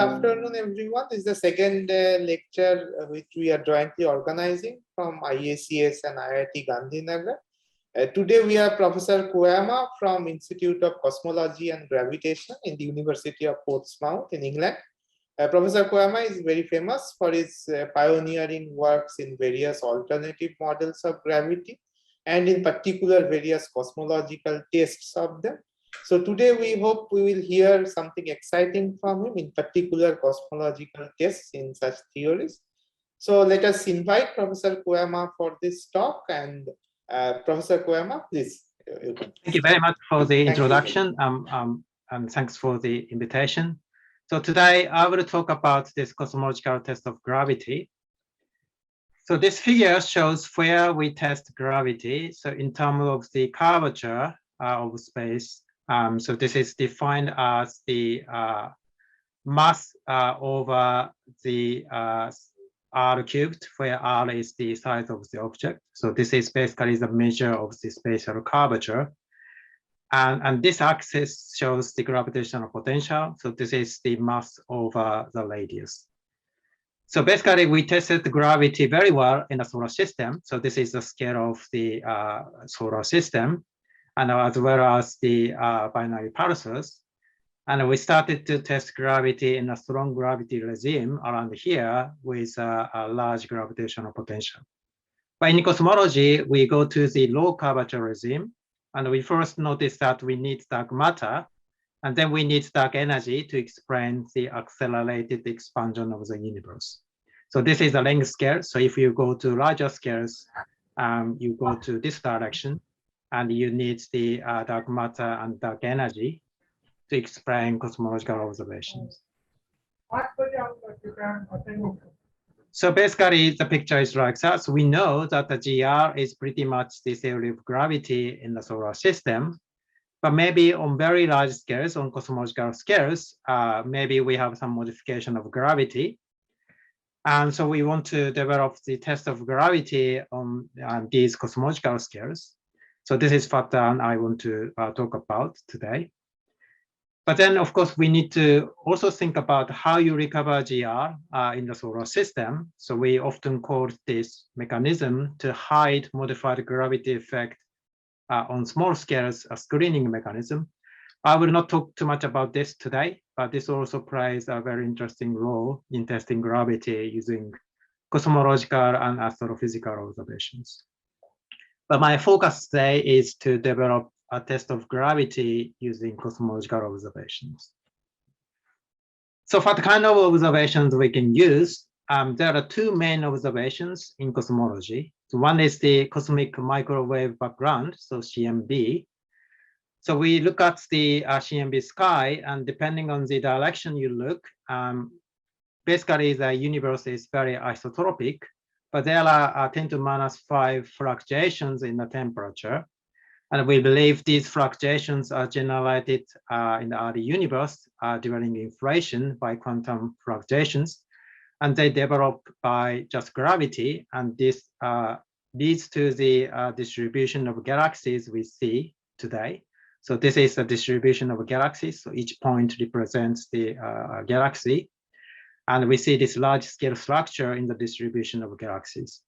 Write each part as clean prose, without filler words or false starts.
afternoon, everyone. This is the second lecture which we are jointly organizing from IACS and IIT Gandhinagar. Today we have Professor Koyama from Institute of Cosmology and Gravitation in the University of Portsmouth in England. Professor Koyama is very famous for his pioneering works in various alternative models of gravity and in particular various cosmological tests of them. So today we hope we will hear something exciting from him, in particular cosmological tests in such theories. So let us invite Professor Koyama for this talk, and Professor Koyama, please. Thank you very much for the introduction, and thanks for the invitation. So today I will talk about this cosmological test of gravity. So this figure shows where we test gravity. So in terms of the curvature of space, so this is defined as the mass over the r cubed, where r is the size of the object. So this is basically the measure of the spatial curvature. And this axis shows the gravitational potential. So this is the mass over the radius. So basically, we tested the gravity very well in the solar system. So this is the scale of the solar system, and as well as the binary pulsars. And we started to test gravity in a strong gravity regime around here with a large gravitational potential. But in cosmology, we go to the low curvature regime. And we first noticed that we need dark matter, and then we need dark energy to explain the accelerated expansion of the universe. So this is the length scale. So if you go to larger scales, you go to this direction, and you need the dark matter and dark energy to explain cosmological observations. So basically, the picture is like that. So we know that the GR is pretty much the theory of gravity in the solar system, but maybe on very large scales, on cosmological scales, maybe we have some modification of gravity. And so we want to develop the test of gravity on these cosmological scales. So this is what I want to talk about today. But then, of course, we need to also think about how you recover GR in the solar system. So we often call this mechanism to hide modified gravity effect on small scales, a screening mechanism. I will not talk too much about this today, but this also plays a very interesting role in testing gravity using cosmological and astrophysical observations. But my focus today is to develop a test of gravity using cosmological observations. So what kind of observations we can use? There are two main observations in cosmology. So one is the cosmic microwave background, so CMB. So we look at the CMB sky, and depending on the direction you look, basically the universe is very isotropic, but there are 10 to minus 5 fluctuations in the temperature. And we believe these fluctuations are generated in the early universe during inflation by quantum fluctuations, and they develop by just gravity. And this leads to the distribution of galaxies we see today. So this is the distribution of galaxies. So each point represents the galaxy. And we see this large scale structure in the distribution of galaxies.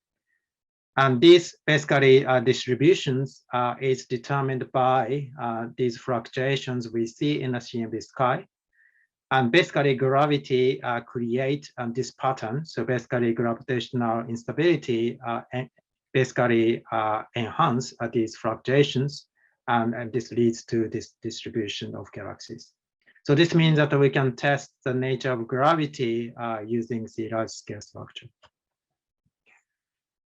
And these basically distributions is determined by these fluctuations we see in the CMB sky. And basically gravity creates this pattern. So basically gravitational instability basically enhance these fluctuations, and this leads to this distribution of galaxies. So this means that we can test the nature of gravity using the large scale structure.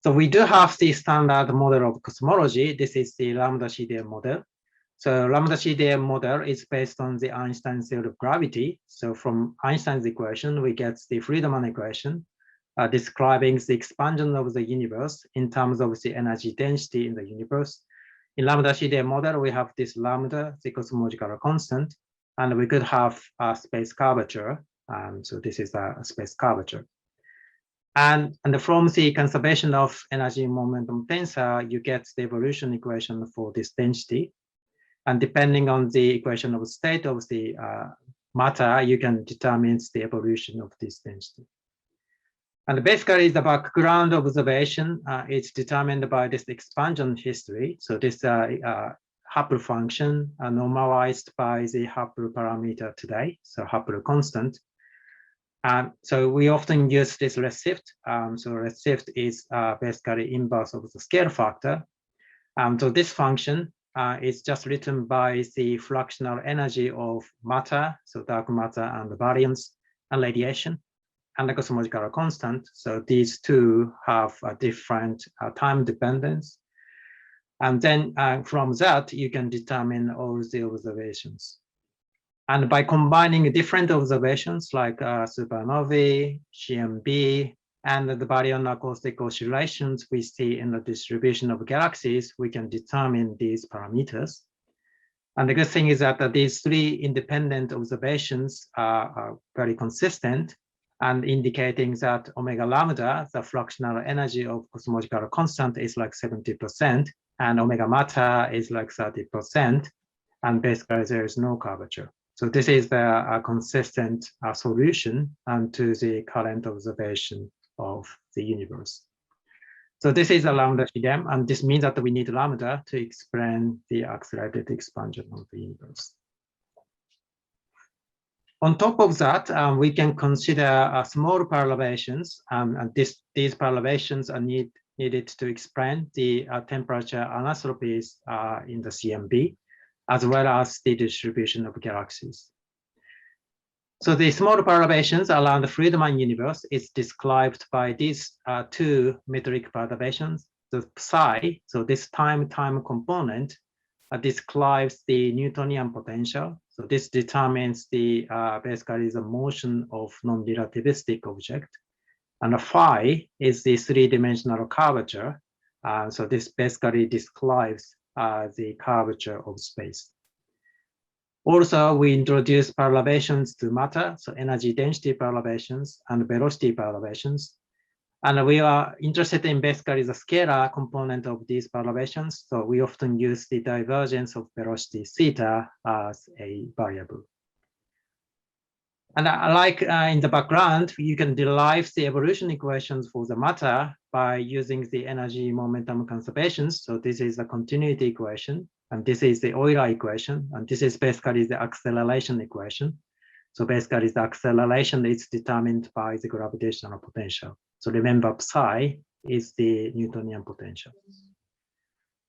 So we do have the standard model of cosmology. This is the Lambda CDM model. So Lambda CDM model is based on the Einstein theory of gravity. So from Einstein's equation, we get the Friedmann equation describing the expansion of the universe in terms of the energy density in the universe. In Lambda CDM model, we have this lambda, the cosmological constant, and we could have a space curvature. So this is a space curvature. And from the conservation of energy momentum tensor, you get the evolution equation for this density. And depending on the equation of state of the matter, you can determine the evolution of this density. And basically, the background observation is determined by this expansion history. So this Hubble function normalized by the Hubble parameter today, so Hubble constant. So we often use this redshift. So redshift is basically inverse of the scale factor. So this function is just written by the fractional energy of matter, so dark matter and the baryons and radiation, and the cosmological constant. So these two have a different time dependence. And then from that, you can determine all the observations. And by combining different observations like supernovae, CMB, and the baryon acoustic oscillations we see in the distribution of galaxies, we can determine these parameters. And the good thing is that these three independent observations are very consistent and indicating that omega lambda, the fractional energy of cosmological constant, is like 70%, and omega matter is like 30%, and basically there is no curvature. So this is the consistent solution to the current observation of the universe. So this is a lambda theorem, and this means that we need lambda to explain the accelerated expansion of the universe. On top of that, we can consider small perturbations, and these perturbations are needed to explain the temperature anisotropies in the CMB, as well as the distribution of galaxies. So the small perturbations around the Friedmann universe is described by these two metric perturbations. The psi, so this time component, describes the Newtonian potential. So this determines the basically the motion of non-relativistic object. And the phi is the three-dimensional curvature. So this basically describes the curvature of space. Also, we introduce perturbations to matter, so energy density perturbations and velocity perturbations. And we are interested in basically the scalar component of these perturbations. So we often use the divergence of velocity theta as a variable. And like in the background, you can derive the evolution equations for the matter by using the energy momentum conservations. So this is the continuity equation, and this is the Euler equation, and this is basically the acceleration equation. So basically the acceleration is determined by the gravitational potential. So remember, psi is the Newtonian potential.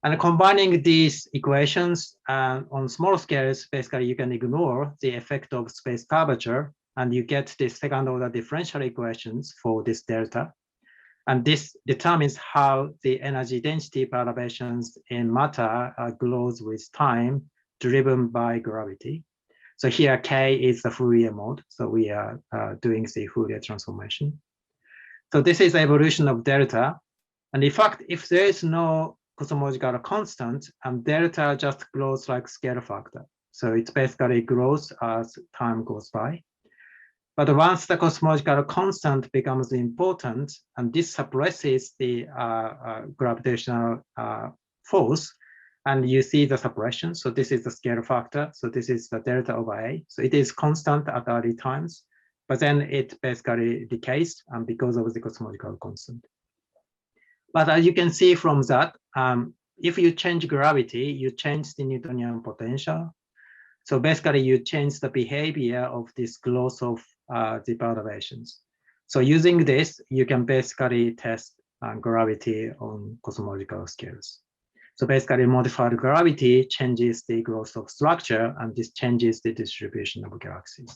And combining these equations on small scales, basically you can ignore the effect of space curvature, and you get the second order differential equations for this delta. And this determines how the energy density perturbations in matter grows with time, driven by gravity. So here K is the Fourier mode. So we are doing the Fourier transformation. So this is the evolution of delta. And in fact, if there is no cosmological constant, and delta just grows like scale factor. So it basically grows as time goes by. But once the cosmological constant becomes important, and this suppresses the gravitational force, and you see the suppression. So this is the scale factor. So this is the delta over A. So it is constant at early times, but then it basically decays because of the cosmological constant. But as you can see from that, if you change gravity, you change the Newtonian potential. So basically you change the behavior of this growth of the perturbations. So using this, you can basically test gravity on cosmological scales. So basically modified gravity changes the growth of structure, and this changes the distribution of galaxies.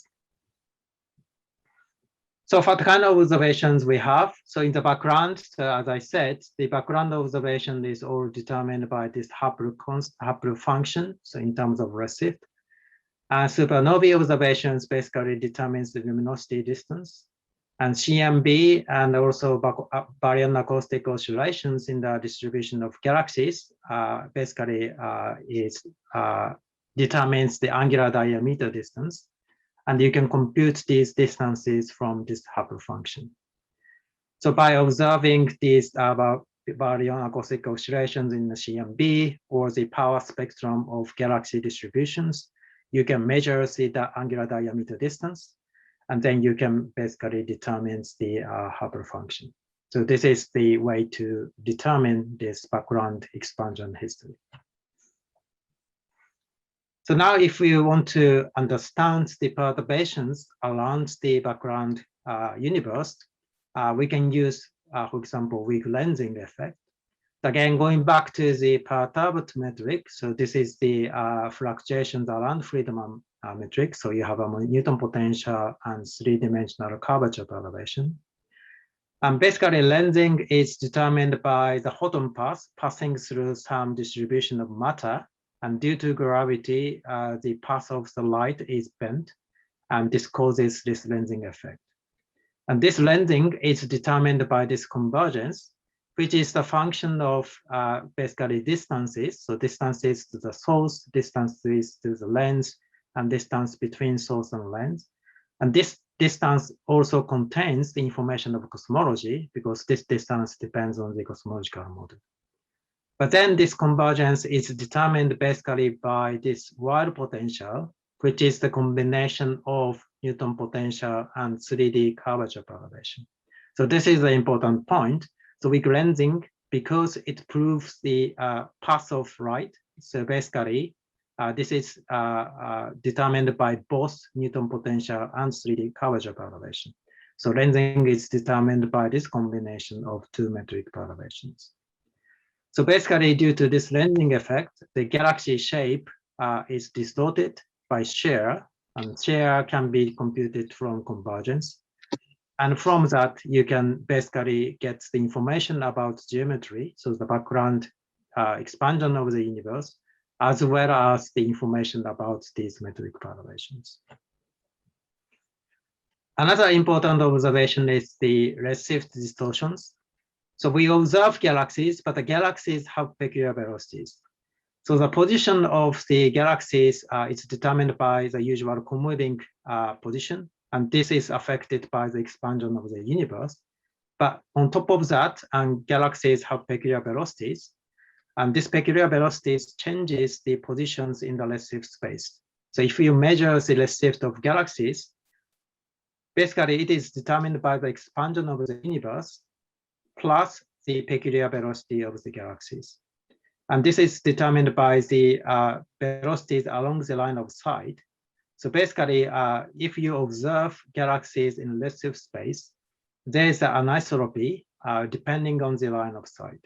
So what kind of observations we have? So in the background, as I said, the background observation is all determined by this Hubble function. So in terms of redshift, supernovae observations basically determines the luminosity distance, and CMB and also baryon acoustic oscillations in the distribution of galaxies basically determines the angular diameter distance. And you can compute these distances from this Hubble function. So by observing these baryon acoustic oscillations in the CMB or the power spectrum of galaxy distributions, you can measure the angular diameter distance, and then you can basically determine the Hubble function. So this is the way to determine this background expansion history. So now if we want to understand the perturbations around the background universe, we can use, for example, weak lensing effect. Again, going back to the perturbed metric, so this is the fluctuations around Friedman metric. So you have a Newton potential and three-dimensional curvature perturbation. And basically, lensing is determined by the photon path passing through some distribution of matter. And due to gravity, the path of the light is bent, and this causes this lensing effect. And this lensing is determined by this convergence, which is the function of basically distances. So distances to the source, distances to the lens, and distance between source and lens. And this distance also contains the information of cosmology, because this distance depends on the cosmological model. But then this convergence is determined basically by this wild potential, which is the combination of Newton potential and 3D curvature perturbation. So this is the important point. So weak lensing, because it proves the path of light. So basically, this is determined by both Newton potential and 3D curvature perturbation. So lensing is determined by this combination of two metric perturbations. So basically, due to this lensing effect, the galaxy shape is distorted by shear, and shear can be computed from convergence. And from that, you can basically get the information about geometry, so the background expansion of the universe, as well as the information about these metric perturbations. Another important observation is the redshift distortions. So we observe galaxies, but the galaxies have peculiar velocities. So the position of the galaxies is determined by the usual comoving position, and this is affected by the expansion of the universe. But on top of that, galaxies have peculiar velocities, and this peculiar velocities changes the positions in the redshift space. So if you measure the redshift of galaxies, basically it is determined by the expansion of the universe plus the peculiar velocity of the galaxies. And this is determined by the velocities along the line of sight. So basically, if you observe galaxies in redshift space, there is an anisotropy depending on the line of sight.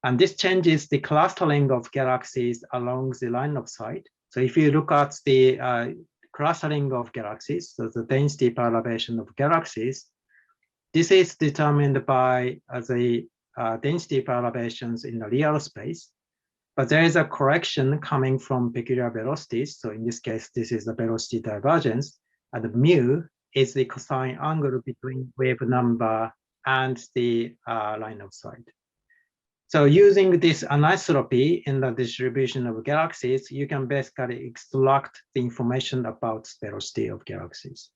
And this changes the clustering of galaxies along the line of sight. So if you look at the clustering of galaxies, so the density perturbation of galaxies, this is determined by the density perturbations in the real space, but there is a correction coming from peculiar velocities. So in this case, this is the velocity divergence, and mu is the cosine angle between wave number and the line of sight. So using this anisotropy in the distribution of galaxies, you can basically extract the information about the velocity of galaxies.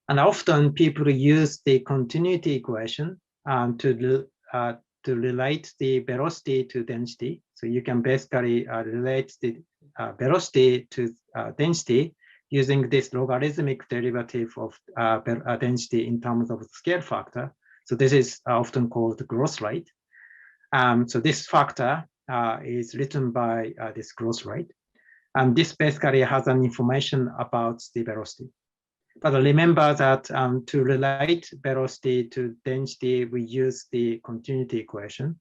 And often people use the continuity equation to relate the velocity to density. So you can basically relate the velocity to density using this logarithmic derivative of density in terms of the scale factor. So this is often called the growth rate. So this factor is written by this growth rate. And this basically has an information about the velocity. But remember that to relate velocity to density, we use the continuity equation.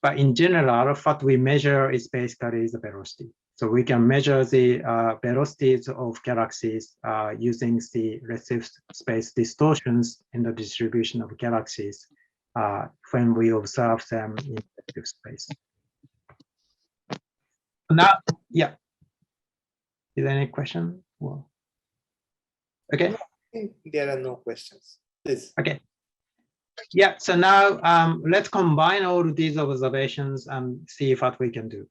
But in general, what we measure is basically the velocity. So we can measure the velocities of galaxies using the redshift space distortions in the distribution of galaxies when we observe them in redshift space. Now, yeah. Is there any question? Well, okay. There are no questions. Please. Okay. Yeah, so now let's combine all of these observations and see what we can do.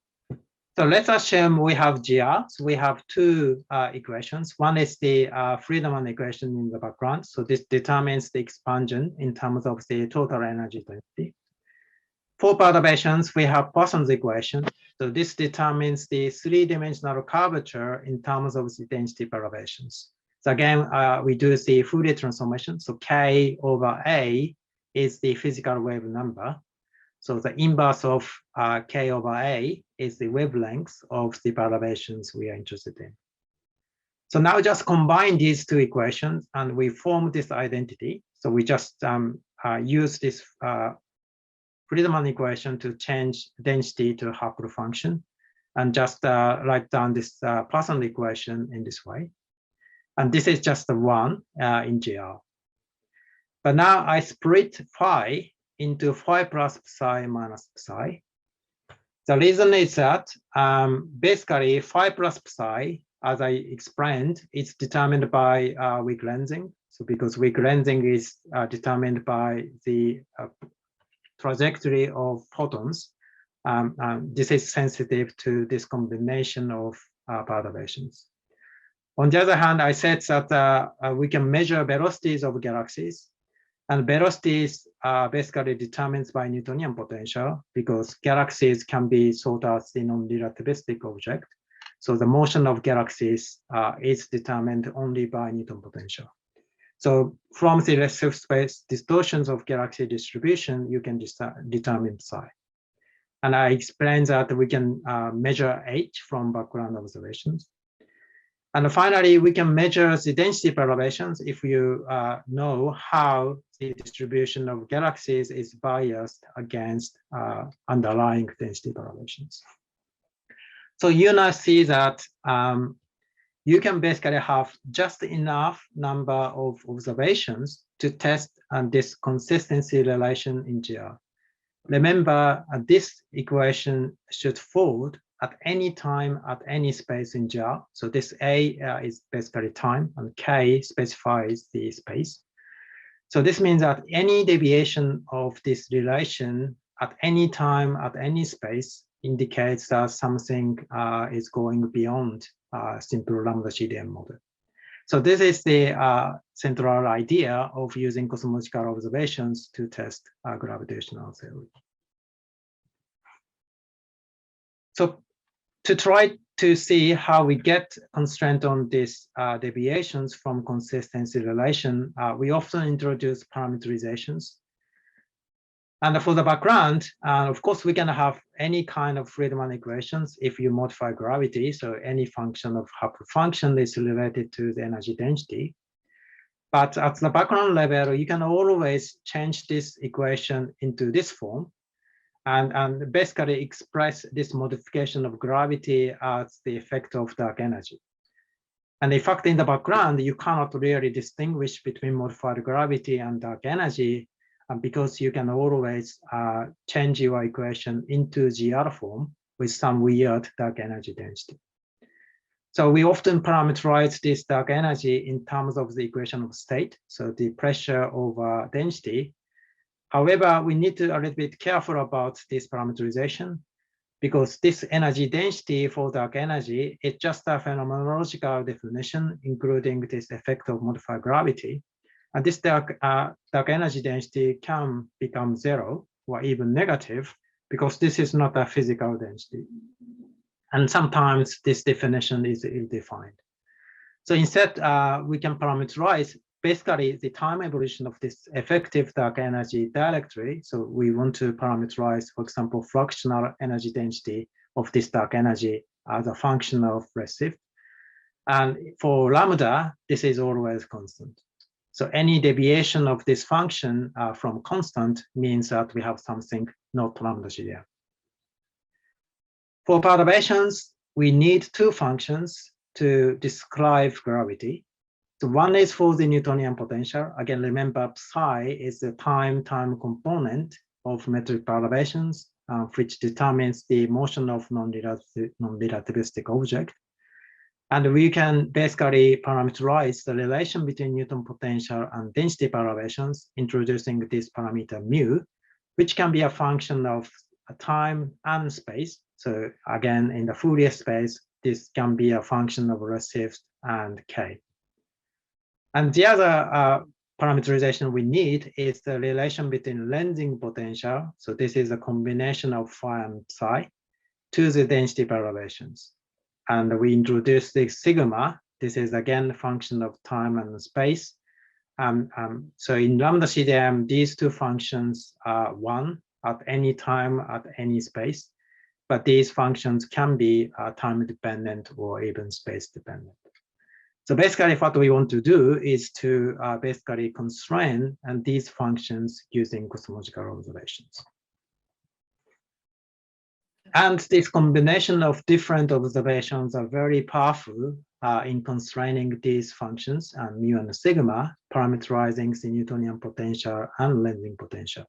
So let's assume we have GR. So we have two equations. One is the Friedman equation in the background. So this determines the expansion in terms of the total energy density. For perturbations, we have Poisson's equation. So this determines the three-dimensional curvature in terms of the density perturbations. So again, we do the Fourier transformation. So K over A is the physical wave number. So the inverse of K over A is the wavelength of the perturbations we are interested in. So now just combine these two equations and we form this identity. So we just use this Friedmann equation to change density to a Hapley function and just write down this Poisson equation in this way. And this is just the one in GR. But now I split phi into phi plus psi minus psi. The reason is that basically phi plus psi, as I explained, is determined by weak lensing. So because weak lensing is determined by the trajectory of photons, this is sensitive to this combination of perturbations. On the other hand, I said that we can measure velocities of galaxies, and velocities are basically determined by Newtonian potential because galaxies can be thought as the non-relativistic object. So the motion of galaxies is determined only by Newton potential. So from the relative space distortions of galaxy distribution, you can determine psi. And I explained that we can measure H from background observations. And finally, we can measure the density perturbations if you know how the distribution of galaxies is biased against underlying density perturbations. So you now see that you can basically have just enough number of observations to test this consistency relation in GR. Remember, this equation should fold at any time at any space in GR. So this A is basically time and K specifies the space. So this means that any deviation of this relation at any time at any space indicates that something is going beyond simple lambda CDM model. So this is the central idea of using cosmological observations to test gravitational theory. So to try to see how we get constraint on these deviations from consistency relation, we often introduce parameterizations. And for the background, of course, we can have any kind of Friedmann equations if you modify gravity. So any function of Hapley function is related to the energy density. But at the background level, you can always change this equation into this form and basically express this modification of gravity as the effect of dark energy. And in fact, in the background, you cannot really distinguish between modified gravity and dark energy because you can always change your equation into GR form with some weird dark energy density. So we often parameterize this dark energy in terms of the equation of state, so the pressure over density. However, we need to be a little bit careful about this parameterization because this energy density for dark energy is just a phenomenological definition, including this effect of modified gravity. And this dark energy density can become zero or even negative because this is not a physical density. And sometimes this definition is ill-defined. So instead, we can parameterize basically the time evolution of this effective dark energy directly. So we want to parameterize, for example, fractional energy density of this dark energy as a function of redshift. And for lambda, this is always constant. So any deviation of this function from constant means that we have something not lambda CDM. For perturbations, we need two functions to describe gravity. So one is for the Newtonian potential. Again, remember psi is the time component of metric perturbations, which determines the motion of non-relativistic object. And we can basically parameterize the relation between Newton potential and density perturbations, introducing this parameter mu, which can be a function of time and space. So again, in the Fourier space, this can be a function of redshift and K. And the other parameterization we need is the relation between lensing potential. So this is a combination of phi and psi to the density perturbations. And we introduce the sigma. This is again a function of time and space. So in lambda CDM, these two functions are one at any time, at any space. But these functions can be time dependent or even space dependent. So basically what we want to do is to basically constrain these functions using cosmological observations. And this combination of different observations are very powerful in constraining these functions and mu and sigma, parameterizing the Newtonian potential and lensing potential.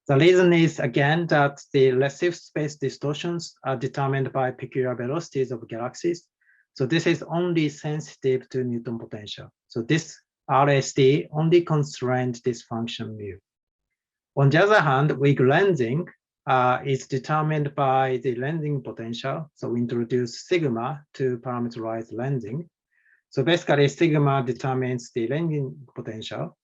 The reason is, again, that the redshift space distortions are determined by peculiar velocities of galaxies. So this is only sensitive to Newton potential. So this RST only constrains this function mu. On the other hand, weak lensing is determined by the lensing potential. So we introduce sigma to parameterize lensing. So basically, sigma determines the lensing potential.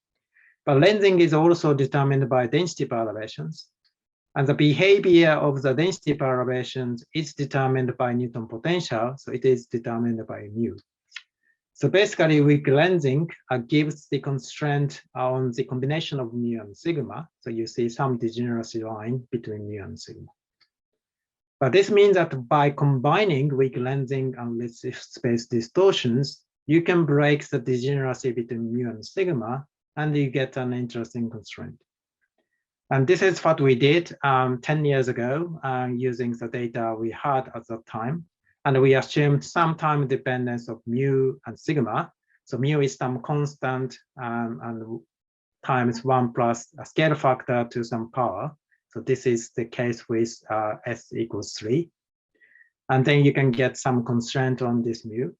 But lensing is also determined by density perturbations. And the behavior of the density perturbations is determined by Newton potential. So it is determined by mu. So basically, weak lensing gives the constraint on the combination of mu and sigma. So you see some degeneracy line between mu and sigma. But this means that by combining weak lensing and redshift space distortions, you can break the degeneracy between mu and sigma, and you get an interesting constraint. And this is what we did 10 years ago using the data we had at that time. And we assumed some time dependence of mu and sigma. So mu is some constant and times 1 plus a scale factor to some power. So this is the case with s equals 3. And then you can get some constraint on this mu.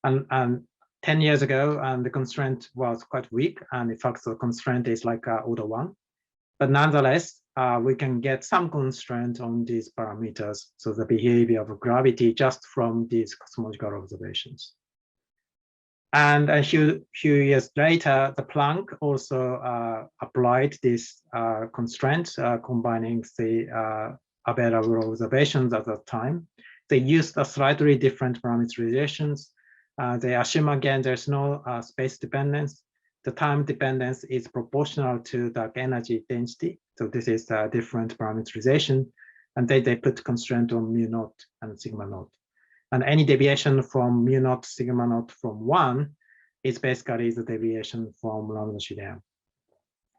And 10 years ago, the constraint was quite weak. And in fact, the constraint is like order 1. But nonetheless, we can get some constraint on these parameters. So the behavior of gravity just from these cosmological observations. And a few years later, the Planck also applied this constraint, combining the available observations at that time. They used a slightly different parameterizations. They assume again there's no space dependence. The time dependence is proportional to the energy density. So this is a different parameterization. And they put constraint on mu naught and sigma naught. And any deviation from mu naught, sigma naught from 1 is basically the deviation from lambda CDM.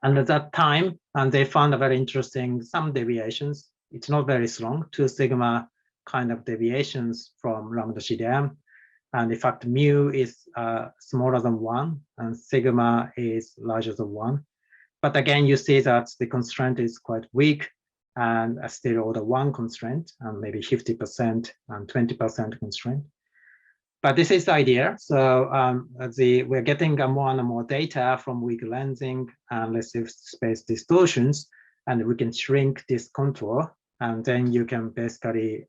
And at that time, they found a very interesting, some deviations. It's not very strong, 2 sigma kind of deviations from lambda CDM. And in fact, mu is smaller than 1, and sigma is larger than 1. But again, you see that the constraint is quite weak, and still order 1 constraint, and maybe 50% and 20% constraint. But this is the idea. So we're getting more and more data from weak lensing and redshift space distortions, and we can shrink this contour, and then you can basically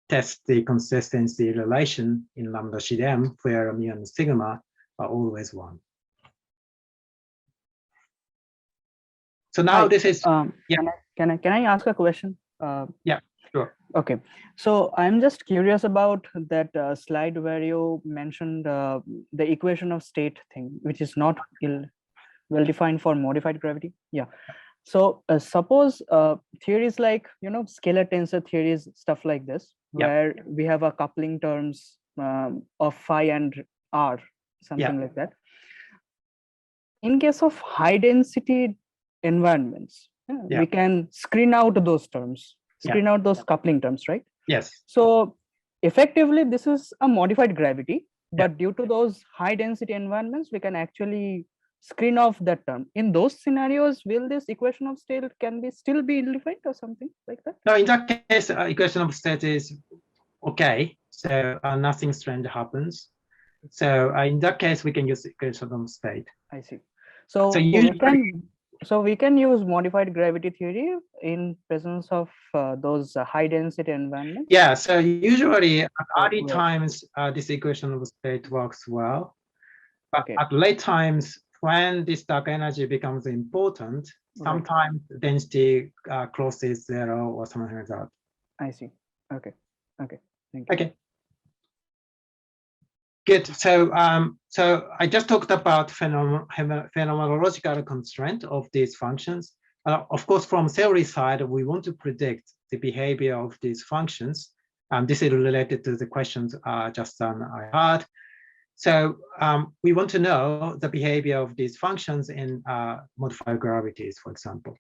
test the consistency relation in lambda CDM, where mu and sigma are always 1. So now this is Can I ask a question? Yeah, sure. Okay, so I'm just curious about that slide where you mentioned the equation of state thing, which is not well defined for modified gravity. Yeah. So suppose theories like scalar tensor theories, stuff like this, where we have a coupling terms of phi and r, something like that. In case of high density environments, we can screen out those terms, screen out those coupling terms, right? Yes. So effectively, this is a modified gravity, but due to those high density environments, we can actually screen off that term. In those scenarios, will this equation of state still be ill-defined or something like that? No, in that case, equation of state is okay. So nothing strange happens. So in that case, we can use equation of state. I see. So we can use modified gravity theory in presence of those high density environments. Yeah. So usually at early times, this equation of state works well. But at late times, when this dark energy becomes important, Right. sometimes density crosses zero or something like that. I see. Okay. Okay. Thank you. Okay. Good. So, so I just talked about phenomenological constraint of these functions. Of course, from theory side, we want to predict the behavior of these functions. This is related to the questions just I had. So we want to know the behavior of these functions in modified gravities, for example.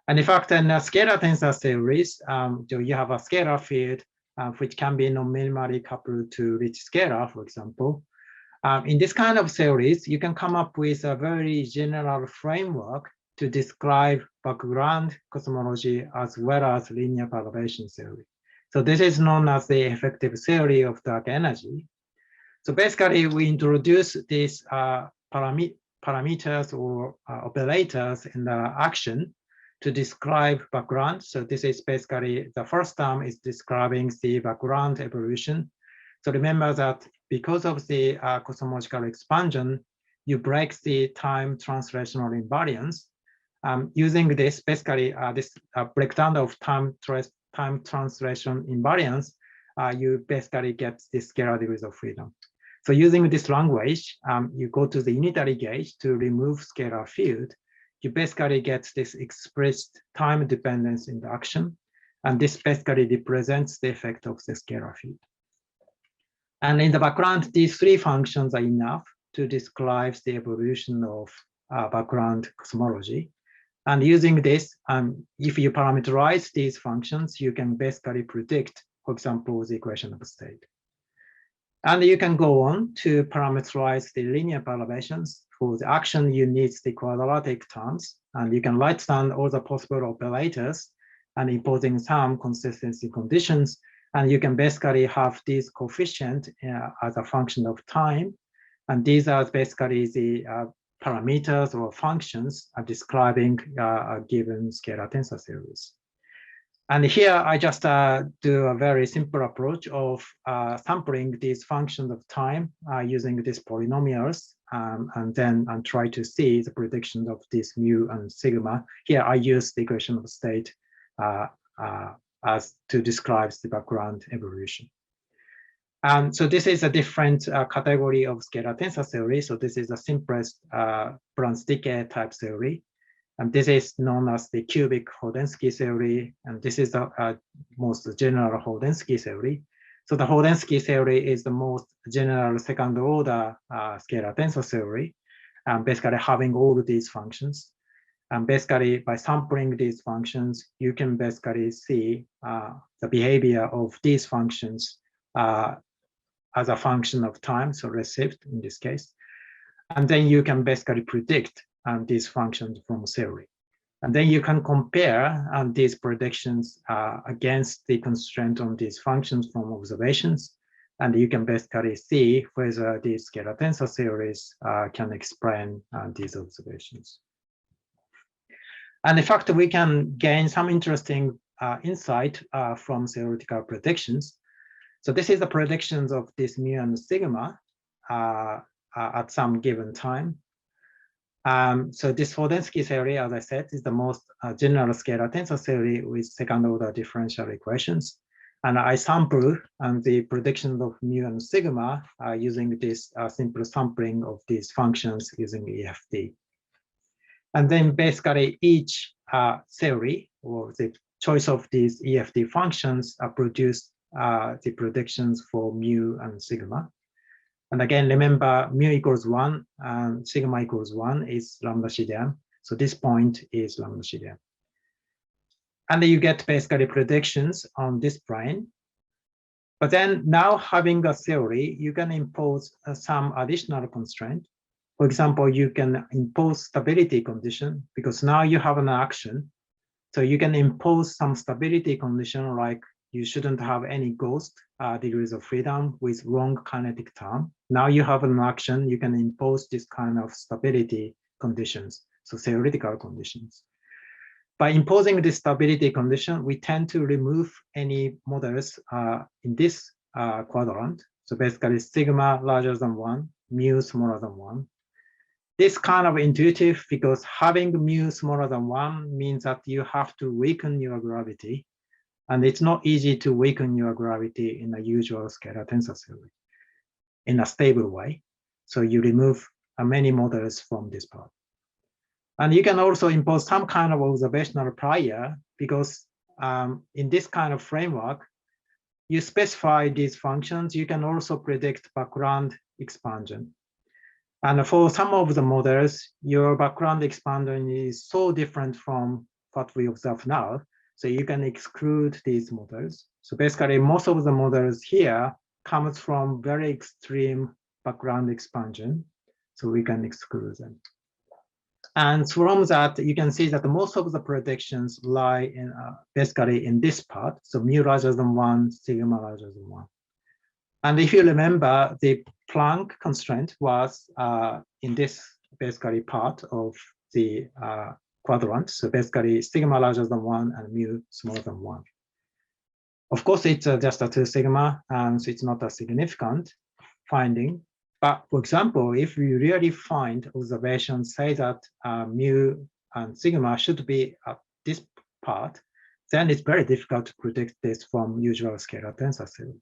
And in fact, in scalar tensor theories, you have a scalar field which can be non-minimally coupled to rich scalar, for example. In this kind of theories, you can come up with a very general framework to describe background cosmology as well as linear perturbation theory. So this is known as the effective theory of dark energy. So basically, we introduce these parameters or operators in the action to describe background. So this is basically the first term is describing the background evolution. So remember that because of the cosmological expansion, you break the time translational invariance. Using this, basically this breakdown of time translation invariance, you basically get the scalar degrees of freedom. So using this language, you go to the unitary gauge to remove scalar field. You basically get this expressed time dependence in the action. And this basically represents the effect of the scalar field. And in the background, these three functions are enough to describe the evolution of background cosmology. And using this, if you parameterize these functions, you can basically predict, for example, the equation of state. And you can go on to parameterize the linear perturbations. For the action, you need the quadratic terms, and you can write down all the possible operators and imposing some consistency conditions. And you can basically have these coefficients as a function of time. And these are basically the parameters or functions describing a given scalar tensor series. And here I just do a very simple approach of sampling these functions of time using these polynomials, and then try to see the predictions of this mu and sigma. Here I use the equation of state as to describe the background evolution. So this is a different category of scalar tensor theory. So this is the simplest Brans-Dicke type theory. And this is known as the cubic Hodensky theory. And this is the most general Hodensky theory. So the Hodensky theory is the most general second order scalar tensor theory, basically having all of these functions. And basically by sampling these functions, you can basically see the behavior of these functions as a function of time, so received in this case. And then you can basically predict these functions from theory. And then you can compare these predictions against the constraint on these functions from observations. And you can basically see whether these scalar tensor theories can explain these observations. And in fact, we can gain some interesting insight from theoretical predictions. So this is the predictions of this mu and sigma at some given time. So this Hodensky theory, as I said, is the most general scalar tensor theory with second order differential equations. And I sample the predictions of mu and sigma using this simple sampling of these functions using EFT. And then basically each theory or the choice of these EFT functions produce the predictions for mu and sigma. And again, remember mu equals 1 and sigma equals 1 is lambda CDM. So this point is lambda CDM. And then you get basically predictions on this plane. But then now having a theory, you can impose some additional constraint. For example, you can impose stability condition because now you have an action. So you can impose some stability condition like you shouldn't have any ghost degrees of freedom with wrong kinetic term. Now you have an action, you can impose this kind of stability conditions, so theoretical conditions. By imposing this stability condition, we tend to remove any models in this quadrant. So basically sigma larger than 1, mu smaller than 1. This kind of intuitive because having mu smaller than 1 means that you have to weaken your gravity. And it's not easy to weaken your gravity in a usual scalar tensor theory in a stable way. So you remove many models from this part. And you can also impose some kind of observational prior because in this kind of framework, you specify these functions. You can also predict background expansion. And for some of the models, your background expansion is so different from what we observe now. So you can exclude these models. So basically, most of the models here comes from very extreme background expansion. So we can exclude them. And from that, you can see that most of the predictions lie in basically in this part. So mu larger than 1, sigma larger than 1. And if you remember, the Planck constraint was in this basically part of the quadrant. So basically sigma larger than 1 and mu smaller than 1. Of course, it's just a 2 sigma, and so it's not a significant finding. But for example, if you really find observations say that mu and sigma should be at this part, then it's very difficult to predict this from usual scalar tensor theory.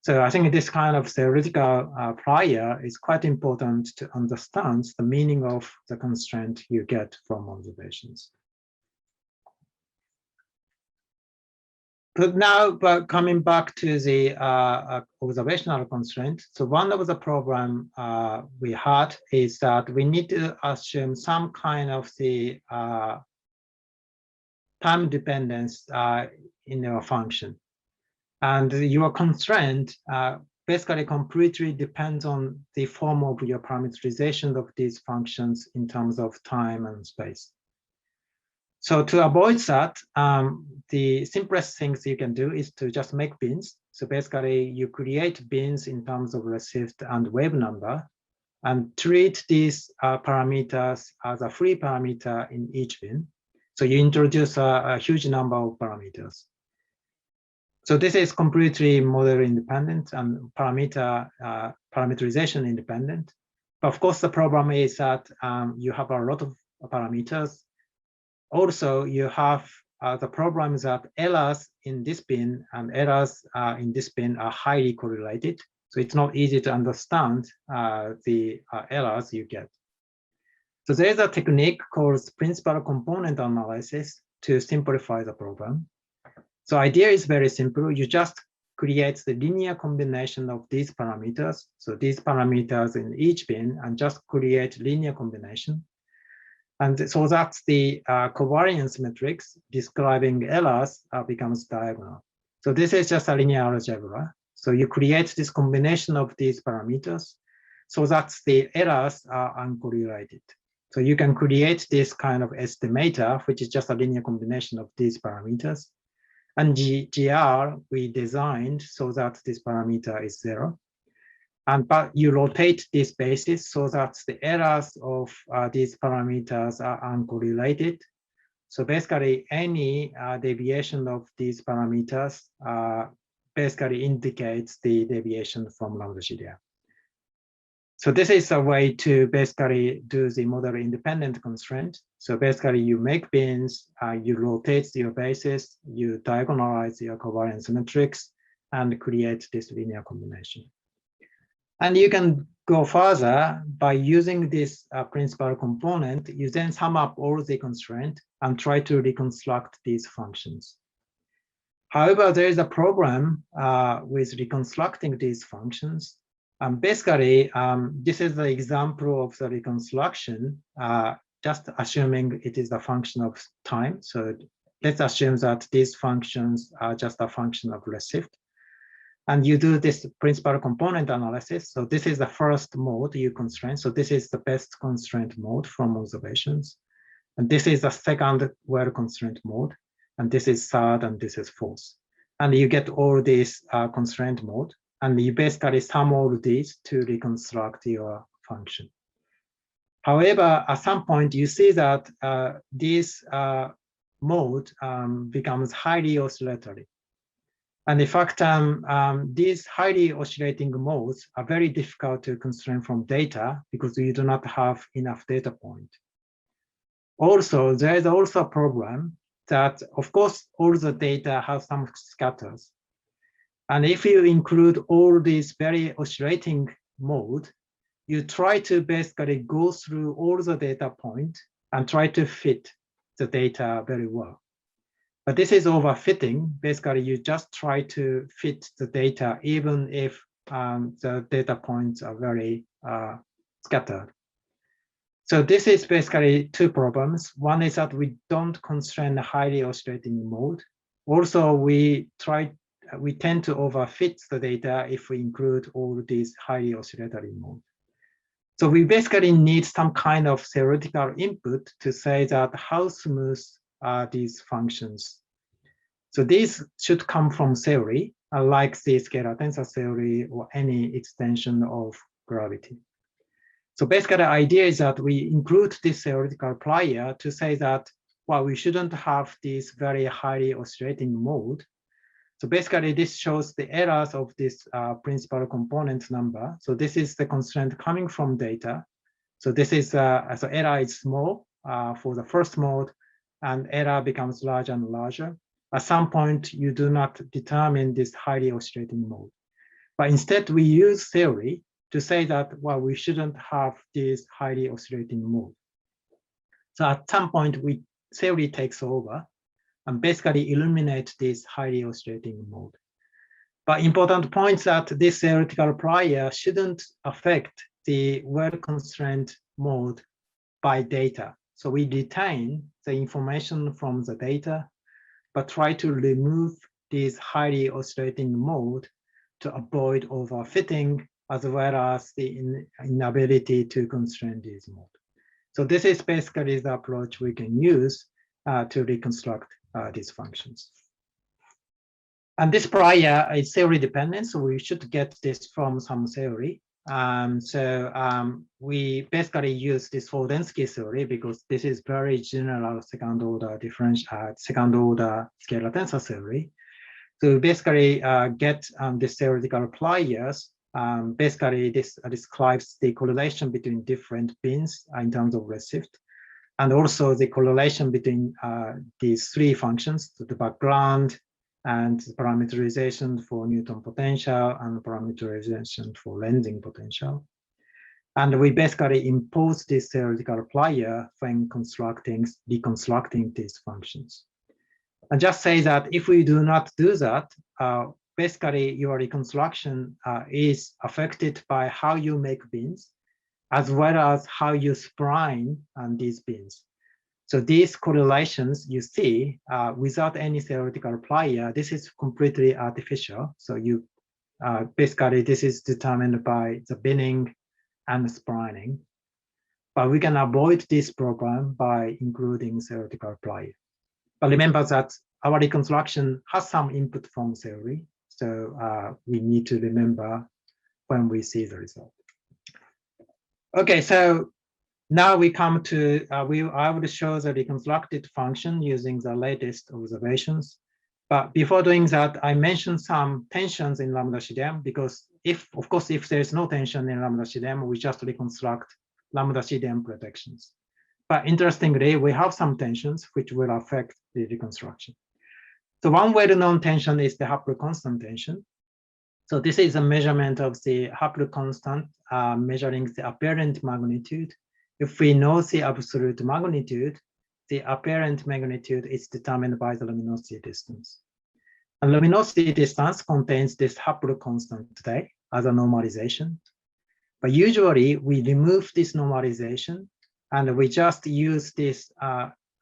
So I think this kind of theoretical prior is quite important to understand the meaning of the constraint you get from observations. But now, coming back to the observational constraint, so one of the problem we had is that we need to assume some kind of the time dependence in your function. And your constraint basically completely depends on the form of your parameterization of these functions in terms of time and space. So to avoid that, the simplest things you can do is to just make bins. So basically, you create bins in terms of receipt and wave number, and treat these parameters as a free parameter in each bin. So you introduce a huge number of parameters. So this is completely model independent and parameterization independent. But of course, the problem is that you have a lot of parameters. Also, you have the problem is that errors in this bin and errors in this bin are highly correlated. So it's not easy to understand the errors you get. So there's a technique called principal component analysis to simplify the problem. So idea is very simple. You just create the linear combination of these parameters. So these parameters in each bin and just create linear combination. And so that the covariance matrix describing errors becomes diagonal. So this is just a linear algebra. So you create this combination of these parameters so that the errors are uncorrelated. So you can create this kind of estimator, which is just a linear combination of these parameters. And GR we designed so that this parameter is 0. But you rotate this basis so that the errors of these parameters are uncorrelated. So basically, any deviation of these parameters basically indicates the deviation from Lambda CDR. So this is a way to basically do the model independent constraint. So basically, you make bins, you rotate your basis, you diagonalize your covariance matrix, and create this linear combination. And you can go further by using this principal component. You then sum up all the constraints and try to reconstruct these functions. However, there is a problem with reconstructing these functions. Basically, this is the example of the reconstruction, just assuming it is a function of time. So let's assume that these functions are just a function of receipt. And you do this principal component analysis. So this is the first mode you constrain. So this is the best constraint mode from observations. And this is the second well-constrained mode. And this is third, and this is fourth. And you get all these constraint mode. And you basically sum all these to reconstruct your function. However, at some point, you see that this mode becomes highly oscillatory. And in fact, these highly oscillating modes are very difficult to constrain from data because you do not have enough data point. Also, there is also a problem that, of course, all the data have some scatters. And if you include all these very oscillating mode, you try to basically go through all the data points and try to fit the data very well. But this is overfitting. Basically, you just try to fit the data even if the data points are very scattered. So this is basically two problems. One is that we don't constrain the highly oscillating mode. Also, we tend to overfit the data if we include all these highly oscillatory modes. So we basically need some kind of theoretical input to say that how smooth are these functions. So these should come from theory, like the scalar tensor theory or any extension of gravity. So basically the idea is that we include this theoretical prior to say that, well, we shouldn't have this very highly oscillating mode. So basically this shows the errors of this principal component number. So this is the constraint coming from data. So this is, so error is small for the first mode, and error becomes larger and larger. At some point, you do not determine this highly oscillating mode. But instead, we use theory to say that, well, we shouldn't have this highly oscillating mode. So at some point, theory takes over and basically eliminate this highly oscillating mode. But important point is that this theoretical prior shouldn't affect the well-constrained mode by data. So we retain the information from the data, but try to remove this highly oscillating mode to avoid overfitting, as well as the inability to constrain this mode. So this is basically the approach we can use to reconstruct these functions. And this prior is theory dependent, so we should get this from some theory. We basically use this Woldensky theory because this is very general second order scalar tensor theory. So we basically get this theoretical priors. Basically, this describes the correlation between different bins in terms of redshift, and also the correlation between these three functions, so the background, and parameterization for Newton potential, and parameterization for lensing potential. And we basically impose this theoretical prior when reconstructing these functions. And just say that if we do not do that, basically your reconstruction is affected by how you make bins, as well as how you spline these bins. So these correlations you see without any theoretical prior, this is completely artificial. So you basically this is determined by the binning and splining. But we can avoid this problem by including theoretical prior. But remember that our reconstruction has some input from theory. So we need to remember when we see the result. Okay, so now we come to, I will show the reconstructed function using the latest observations. But before doing that, I mentioned some tensions in lambda CDM because of course, if there's no tension in lambda CDM, we just reconstruct lambda CDM projections. But interestingly, we have some tensions which will affect the reconstruction. So one well-known tension is the Hubble constant tension. So this is a measurement of the Hubble constant measuring the apparent magnitude. If we know the absolute magnitude, the apparent magnitude is determined by the luminosity distance. And luminosity distance contains this Hubble constant today as a normalization. But usually we remove this normalization and we just use this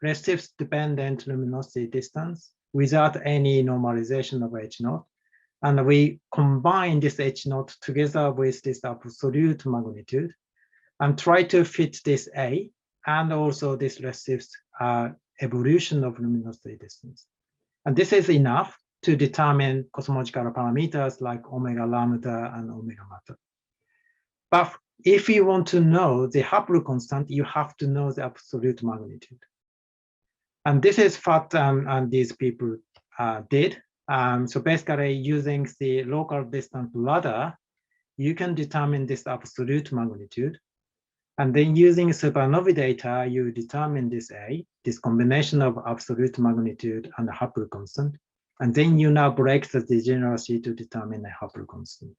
redshift-dependent luminosity distance without any normalization of H0. And we combine this H0 together with this absolute magnitude and try to fit this A and also this redshift evolution of luminosity distance. And this is enough to determine cosmological parameters like omega lambda and omega matter. But if you want to know the Hubble constant, you have to know the absolute magnitude. And this is what these people did. So basically using the local distance ladder, you can determine this absolute magnitude. And then using supernovae data, you determine this A, this combination of absolute magnitude and the Hubble constant. And then you now break the degeneracy to determine a Hubble constant.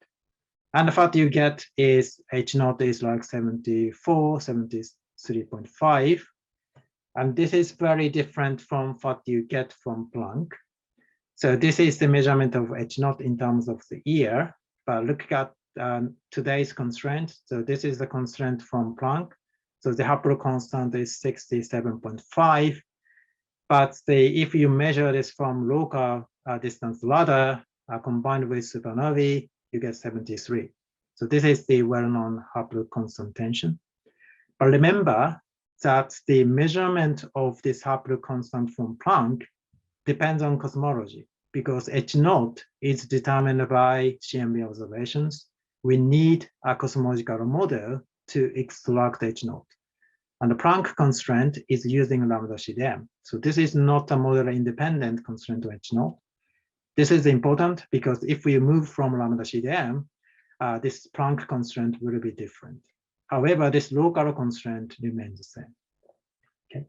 And what you get is H0 is like 74, 73.5. And this is very different from what you get from Planck. So this is the measurement of H0 in terms of the year. But look at today's constraint. So this is the constraint from Planck. So the Hubble constant is 67.5. But if you measure this from local distance ladder combined with supernovae, you get 73. So this is the well-known Hubble constant tension. But remember that the measurement of this Hubble constant from Planck depends on cosmology, because H0 is determined by CMB observations. We need a cosmological model to extract H0. And the Planck constraint is using lambda CDM. So this is not a model-independent constraint to H0. This is important because if we move from lambda CDM, this Planck constraint will be different. However, this local constraint remains the same. Okay.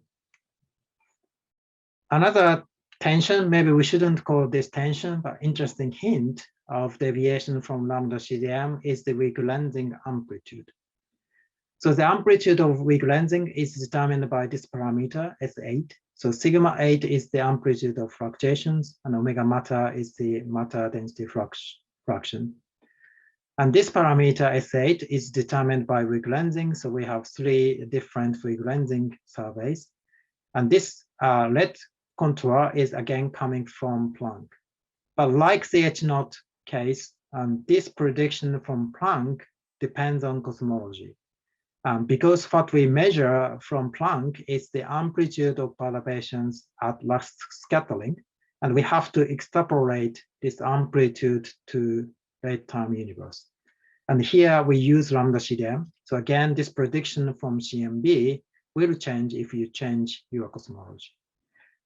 Another tension, maybe we shouldn't call this tension, but interesting hint of deviation from lambda CDM is the weak lensing amplitude. So the amplitude of weak lensing is determined by this parameter, S8. So sigma 8 is the amplitude of fluctuations, and omega matter is the matter density fraction. And this parameter, S8, is determined by weak lensing. So we have 3 different weak lensing surveys. And this red contour is again coming from Planck. But like the H0 case, this prediction from Planck depends on cosmology. Because what we measure from Planck is the amplitude of perturbations at last scattering, and we have to extrapolate this amplitude to late-time universe. And here we use lambda CDM. So again, this prediction from CMB will change if you change your cosmology.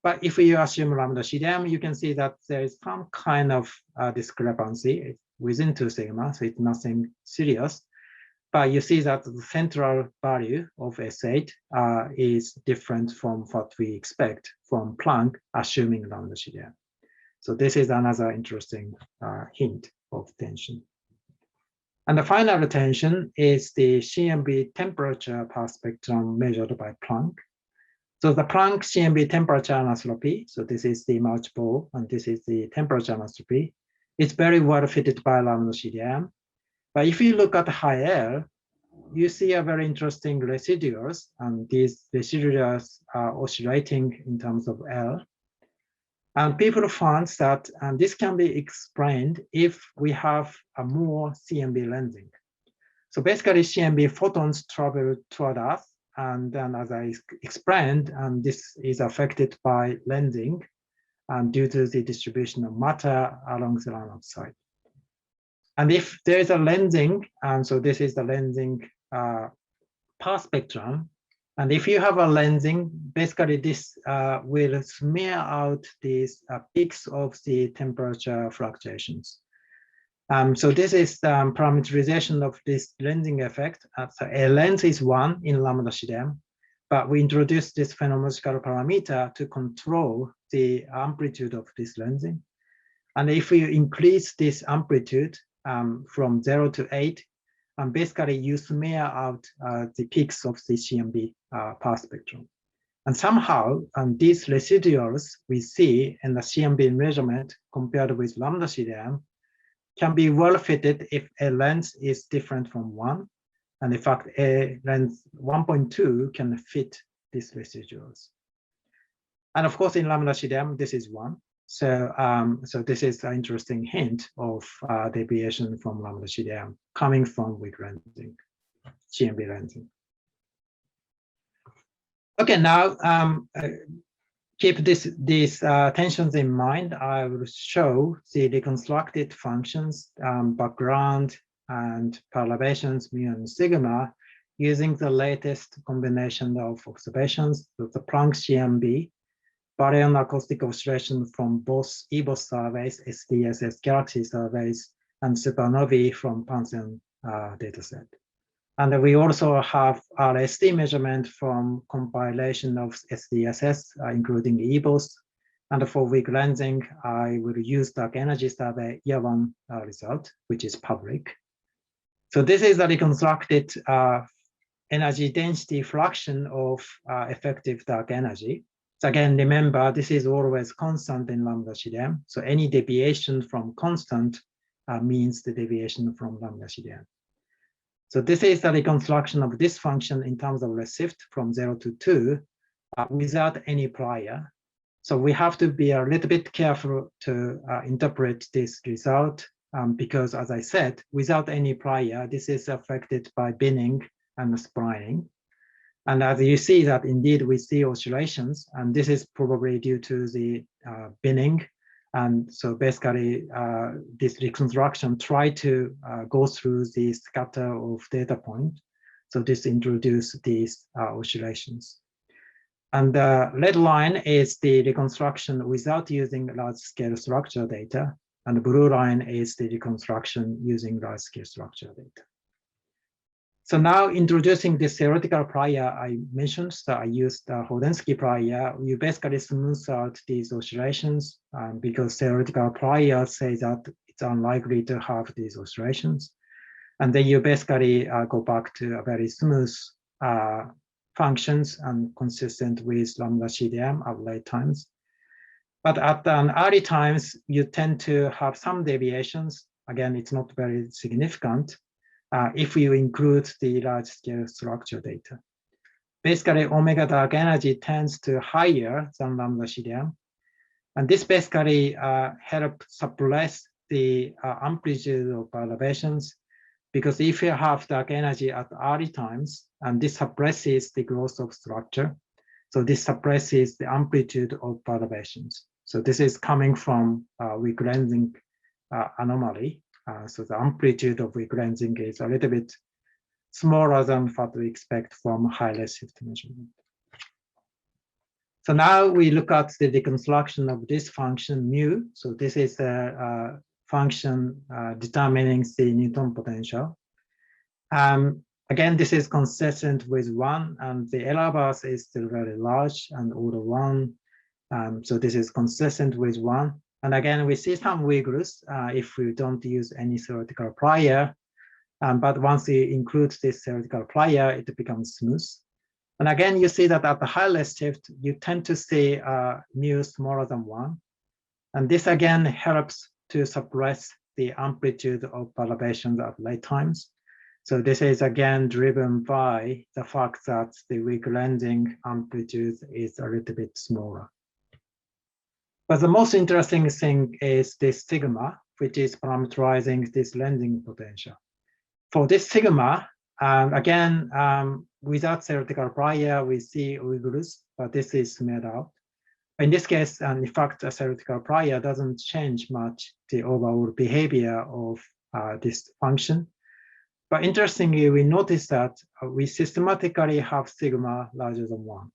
But if you assume lambda CDM, you can see that there is some kind of discrepancy within 2 sigma, so it's nothing serious. But you see that the central value of S8 is different from what we expect from Planck, assuming lambda CDM. So this is another interesting hint of tension. And the final tension is the CMB temperature per spectrum measured by Planck. So the Planck CMB temperature anisotropy, so this is the multiple, and this is the temperature anisotropy. It's very well fitted by lambda CDM. But if you look at high L, you see a very interesting residuals, and these residuals are oscillating in terms of L. And people found that this can be explained if we have a more CMB lensing. So basically, CMB photons travel toward us, and then as I explained, this is affected by lensing due to the distribution of matter along the line of sight. And if there is a lensing, so this is the lensing per spectrum, and if you have a lensing, basically this will smear out these peaks of the temperature fluctuations. So this is parameterization of this lensing effect. So a lens is 1 in lambda CDM, but we introduce this phenomenological parameter to control the amplitude of this lensing. And if we increase this amplitude from 0 to 8, basically you smear out the peaks of the CMB per spectrum. And somehow these residuals we see in the CMB measurement compared with lambda CDM can be well fitted if a lens is different from 1. And in fact, a lens 1.2 can fit these residuals. And of course, in lambda CDM, this is 1. So, so this is an interesting hint of deviation from lambda CDM coming from weak lensing, CMB lensing. Okay, now keep these tensions in mind. I will show the reconstructed functions, background, and perturbations mu and sigma using the latest combination of observations with the Planck CMB baryon acoustic oscillation from both EBOS surveys, SDSS galaxy surveys, and supernovae from Pantheon dataset. And we also have RST measurement from compilation of SDSS, including EBOS. And for weak lensing, I will use dark energy survey year one result, which is public. So this is a reconstructed energy density fraction of effective dark energy. So again, remember, this is always constant in lambda CDM. So any deviation from constant means the deviation from lambda CDM. So this is the reconstruction of this function in terms of redshift from 0 to 2 without any prior. So we have to be a little bit careful to interpret this result because, as I said, without any prior, this is affected by binning and splining. And as you see that indeed we see oscillations, and this is probably due to the binning. And so basically this reconstruction try to go through the scatter of data point. So this introduces these oscillations. And the red line is the reconstruction without using large scale structure data. And the blue line is the reconstruction using large scale structure data. So now introducing this theoretical prior I mentioned, so I used the Hodensky prior. You basically smooth out these oscillations because theoretical prior says that it's unlikely to have these oscillations. And then you basically go back to a very smooth functions and consistent with lambda CDM at late times. But at early times, you tend to have some deviations. Again, it's not very significant. If you include the large-scale structure data. Basically, omega dark energy tends to higher than lambda CDM. And this basically helps suppress the amplitude of perturbations, because if you have dark energy at early times, and this suppresses the growth of structure, so this suppresses the amplitude of perturbations. So this is coming from weak lensing anomaly. So the amplitude of weak lensing is a little bit smaller than what we expect from high redshift measurement. So now we look at the deconstruction of this function mu. So this is a function determining the Newton potential. Again, this is consistent with 1, and the error bars is still very large and order 1. So this is consistent with 1. And again, we see some wiggles if we don't use any theoretical prior. But once you include this theoretical prior, it becomes smooth. And again, you see that at the high redshift, you tend to see mu smaller than 1. And this again helps to suppress the amplitude of perturbations at late times. So this is again driven by the fact that the weak lensing amplitude is a little bit smaller. But the most interesting thing is this sigma, which is parameterizing this lensing potential. For this sigma, again, without theoretical prior, we see wiggles, but this is made out. In this case, in fact, a theoretical prior doesn't change much the overall behavior of this function. But interestingly, we notice that we systematically have sigma larger than 1.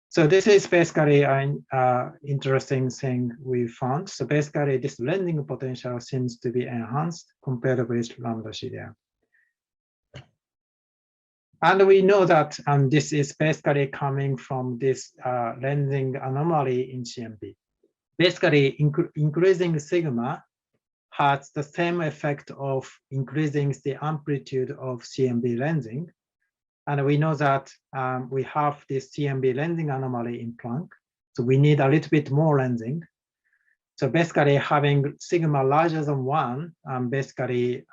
So this is basically an interesting thing we found. So basically, this lensing potential seems to be enhanced compared with lambda CDM. And we know that this is basically coming from this lensing anomaly in CMB. Basically, increasing sigma has the same effect of increasing the amplitude of CMB lensing. And we know that we have this CMB lensing anomaly in Planck. So we need a little bit more lensing. So basically having sigma larger than 1, basically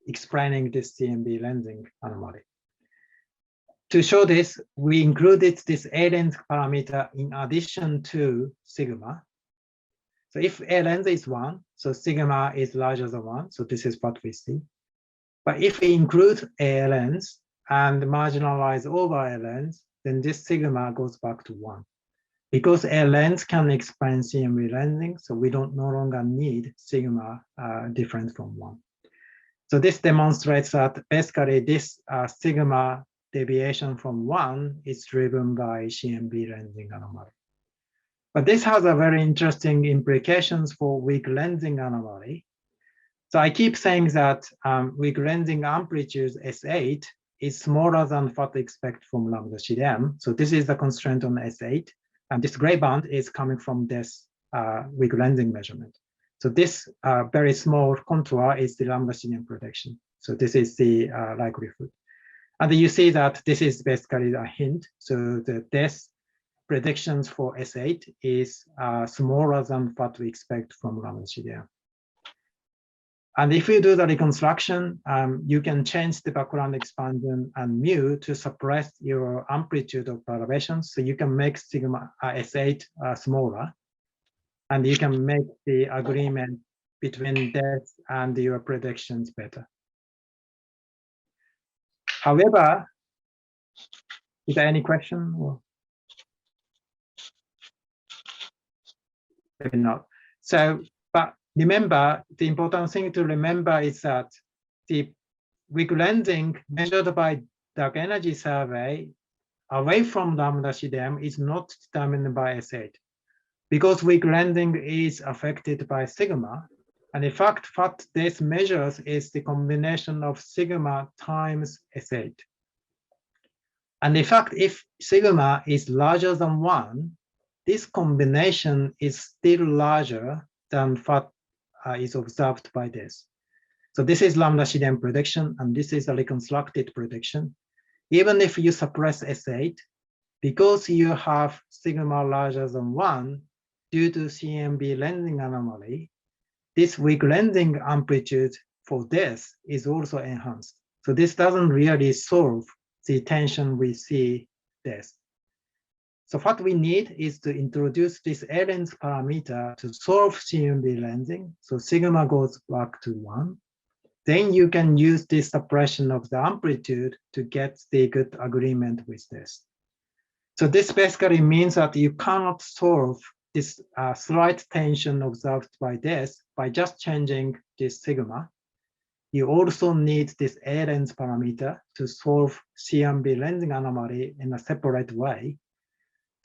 explaining this CMB lensing anomaly. To show this, we included this A lens parameter in addition to sigma. So if A lens is 1, so sigma is larger than 1. So this is what we see. But if we include A lens and marginalize over A lens, then this sigma goes back to 1. Because A lens can explain CMB lensing, so we don't no longer need sigma different from 1. So this demonstrates that basically this sigma deviation from 1 is driven by CMB lensing anomaly. But this has a very interesting implications for weak lensing anomaly. So I keep saying that weak lensing amplitude S8 is smaller than what we expect from lambda CDM. So this is the constraint on S8. And this gray band is coming from this weak lensing measurement. So this very small contour is the lambda CDM prediction. So this is the likelihood. And you see that this is basically a hint. So this predictions for S8 is smaller than what we expect from lambda CDM. And if you do the reconstruction, you can change the background expansion and mu to suppress your amplitude of perturbations. So you can make sigma S8 smaller, and you can make the agreement between this and your predictions better. However, is there any question? Or maybe not. So, but remember, the important thing to remember is that the weak lensing measured by dark energy survey away from lambda CDM is not determined by S8, because weak lensing is affected by sigma. And in fact, what this measures is the combination of sigma times S8. And in fact, if sigma is larger than 1, this combination is still larger than what is observed by this. So this is lambda CDM prediction, and this is a reconstructed prediction. Even if you suppress S8, because you have sigma larger than 1 due to CMB lensing anomaly, this weak lensing amplitude for this is also enhanced. So this doesn't really solve the tension we see this. So what we need is to introduce this lens parameter to solve CMB lensing. So sigma goes back to 1. Then you can use this suppression of the amplitude to get the good agreement with this. So this basically means that you cannot solve this slight tension observed by this by just changing this sigma. You also need this lens parameter to solve CMB lensing anomaly in a separate way.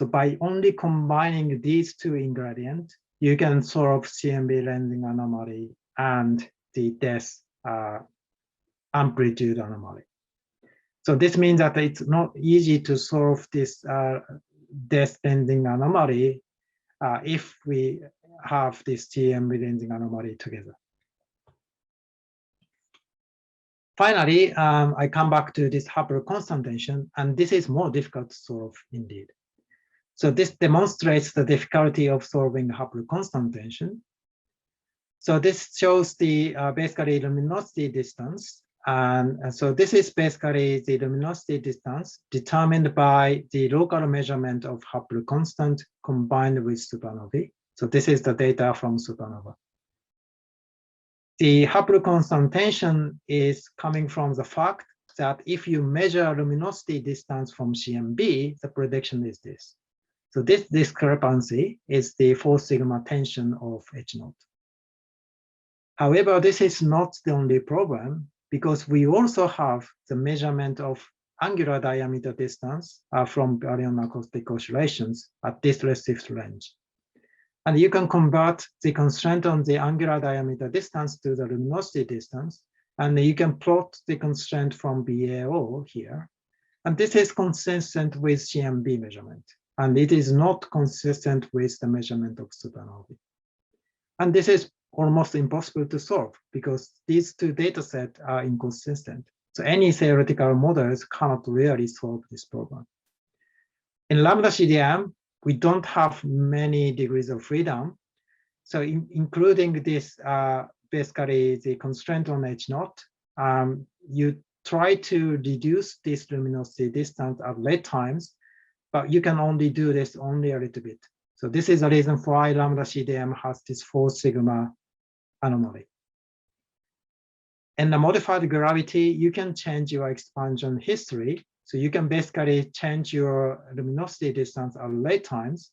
So by only combining these two ingredients, you can solve CMB lensing anomaly and the this amplitude anomaly. So this means that it's not easy to solve this this lensing anomaly if we have this CMB lensing anomaly together. Finally, I come back to this Hubble constant tension, and this is more difficult to solve indeed. So this demonstrates the difficulty of solving Hubble constant tension. So this shows the basically luminosity distance. And so this is basically the luminosity distance determined by the local measurement of Hubble constant combined with supernovae. So this is the data from supernova. The Hubble constant tension is coming from the fact that if you measure luminosity distance from CMB, the prediction is this. So this discrepancy is the 4 sigma tension of H0. However, this is not the only problem, because we also have the measurement of angular diameter distance from baryon acoustic oscillations at this redshift range. And you can convert the constraint on the angular diameter distance to the luminosity distance, and you can plot the constraint from BAO here. And this is consistent with CMB measurement, and it is not consistent with the measurement of supernovae. And this is almost impossible to solve because these two data sets are inconsistent. So any theoretical models cannot really solve this problem. In lambda CDM, we don't have many degrees of freedom. So including this, basically the constraint on H0, you try to reduce this luminosity distance at late times, but you can only do this only a little bit. So this is the reason why lambda CDM has this 4 sigma anomaly. In the modified gravity, you can change your expansion history. So you can basically change your luminosity distance at late times.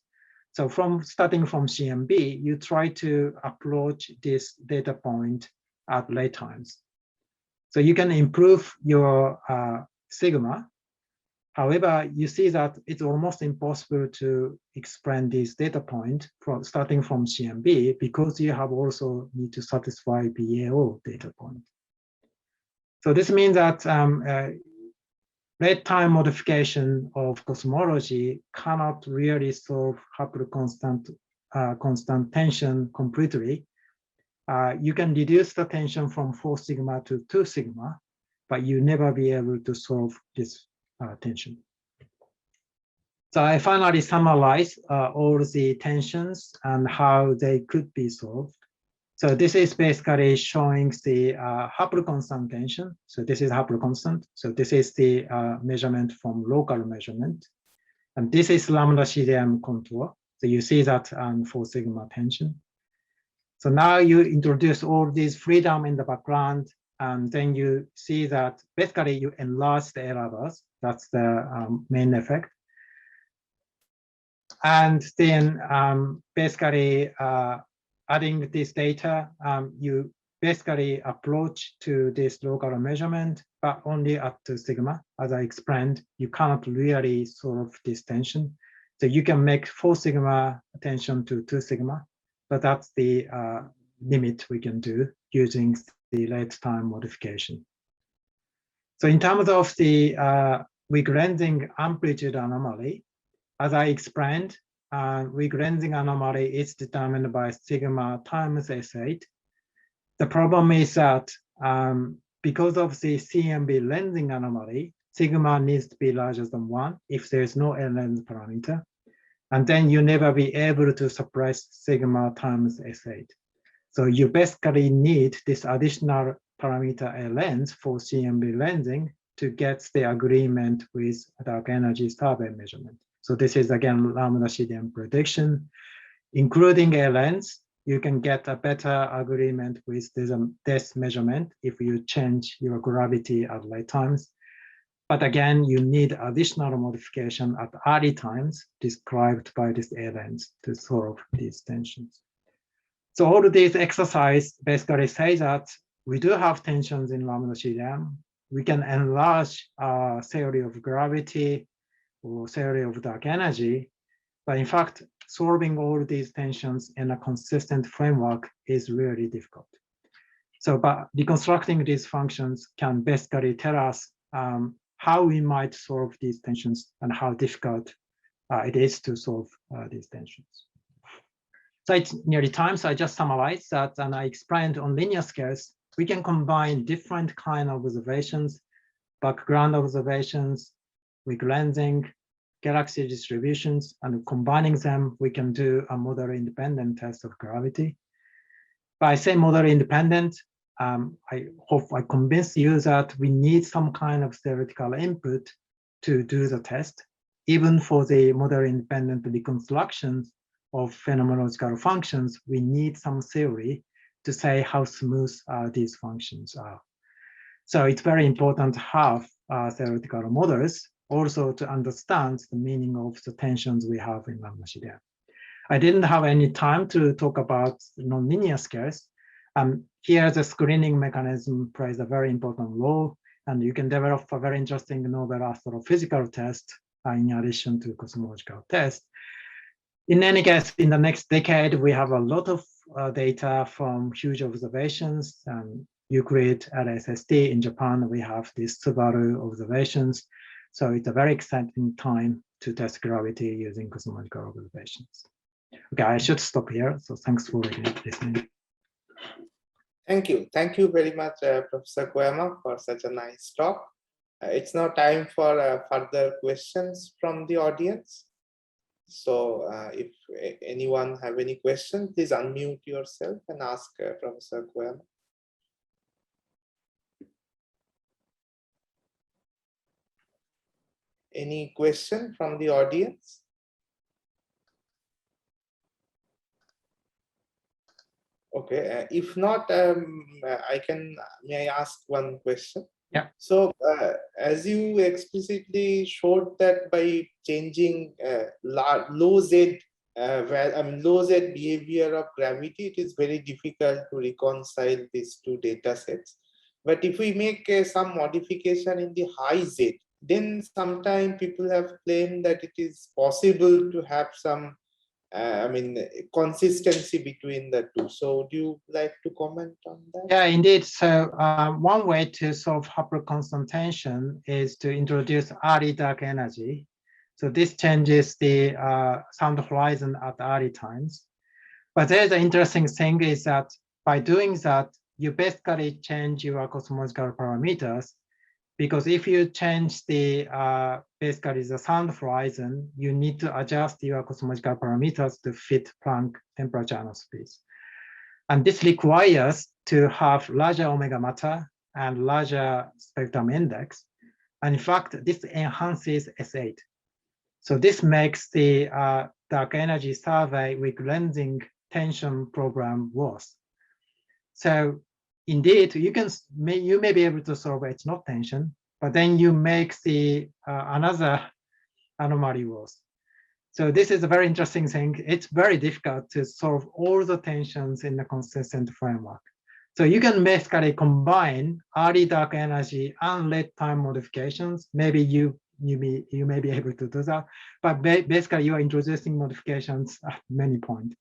So starting from CMB, you try to approach this data point at late times. So you can improve your sigma, However, you see that it's almost impossible to explain this data point from starting from CMB because you have also need to satisfy BAO data point. So this means that rate time modification of cosmology cannot really solve Hubble constant tension completely. You can reduce the tension from 4 sigma to 2 sigma, but you never be able to solve this tension. So I finally summarize all the tensions and how they could be solved. So this is basically showing the Hubble constant tension. So this is Hubble constant. So this is the measurement from local measurement. And this is lambda CDM contour. So you see that 4 sigma tension. So now you introduce all these freedom in the background, and then you see that basically you enlarge the error bars. That's the main effect. And then basically adding this data, you basically approach to this local measurement, but only at 2 sigma. As I explained, you cannot really solve this tension. So you can make 4 sigma tension to 2 sigma, but that's the limit we can do using the rate time modification. So in terms of the weak lensing amplitude anomaly, as I explained, weak lensing anomaly is determined by sigma times S8. The problem is that because of the CMB lensing anomaly, sigma needs to be larger than 1 if there's no lens parameter. And then you never be able to suppress sigma times S8. So you basically need this additional parameter a lens for CMB lensing to get the agreement with dark energy survey measurement. So this is again lambda CDM prediction, including a lens. You can get a better agreement with this measurement if you change your gravity at late times. But again, you need additional modification at early times described by this A lens to solve these tensions. So all of these exercises basically say that we do have tensions in lambda CDM. We can enlarge our theory of gravity or theory of dark energy, but in fact, solving all these tensions in a consistent framework is really difficult. So, but deconstructing these functions can basically tell us how we might solve these tensions and how difficult it is to solve these tensions. So it's nearly time, so I just summarized that, and I explained on linear scales, we can combine different kind of observations, background observations, weak lensing, galaxy distributions, and combining them, we can do a model independent test of gravity. By saying model independent, I hope I convinced you that we need some kind of theoretical input to do the test, even for the model independent reconstructions of phenomenological functions, we need some theory to say how smooth these functions are. So it's very important to have theoretical models also to understand the meaning of the tensions we have in lambda CDM. I didn't have any time to talk about nonlinear scales. Here, the screening mechanism plays a very important role, and you can develop a very interesting novel astrophysical test in addition to cosmological test. In any case, in the next decade, we have a lot of data from huge observations. Euclid, LSST in Japan, we have these Subaru observations. So it's a very exciting time to test gravity using cosmological observations. Okay, I should stop here. So thanks for listening. Thank you. Thank you very much, Professor Koyama, for such a nice talk. It's now time for further questions from the audience. So if anyone have any questions, please unmute yourself and ask Professor Koyama. Any question from the audience? Okay, if not, may I ask one question? Yeah. So as you explicitly showed that by changing low z behavior of gravity, it is very difficult to reconcile these two data sets. But if we make some modification in the high z, then sometimes people have claimed that it is possible to have some, consistency between the two. So do you like to comment on that? Yeah, indeed. So one way to solve Hubble constant tension is to introduce early dark energy. So this changes the sound horizon at early times. But there's an interesting thing is that by doing that, you basically change your cosmological parameters, because if you change the basically the sound horizon, you need to adjust your cosmological parameters to fit Planck temperature anospace. And this requires to have larger omega matter and larger spectrum index. And in fact, this enhances S8. So this makes the dark energy survey with lensing tension program worse. So indeed, you may be able to solve H naught tension, but then you make the another anomaly worse. So this is a very interesting thing. It's very difficult to solve all the tensions in a consistent framework. So you can basically combine early dark energy and late time modifications. Maybe you may be able to do that, but basically you are introducing modifications at many points.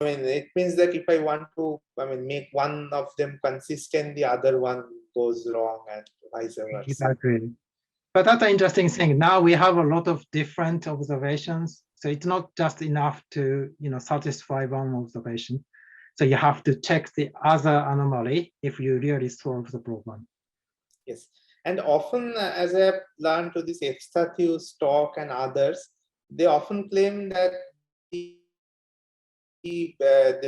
It means that if I want to, make one of them consistent, the other one goes wrong and vice versa. Exactly. But that's an interesting thing. Now we have a lot of different observations. So it's not just enough to satisfy one observation. So you have to check the other anomaly if you really solve the problem. Yes. And often, as I have learned to this Efstathius talk and others, they often claim that the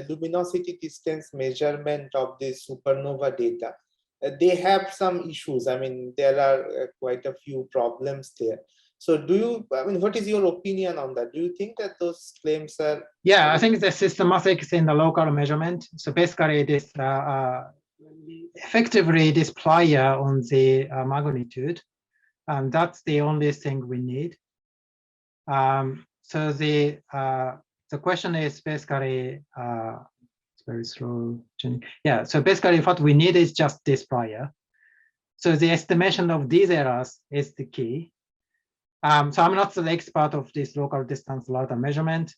luminosity distance measurement of the supernova data, they have some issues. There are quite a few problems there. So do you, what is your opinion on that? Do you think that those claims are? Yeah, I think the systematics in the local measurement. So basically this effectively this player on the magnitude, and that's the only thing we need. So the question is basically, it's very slow. Yeah, so basically what we need is just this player. So the estimation of these errors is the key. So I'm not the expert of this local distance Lambda measurement,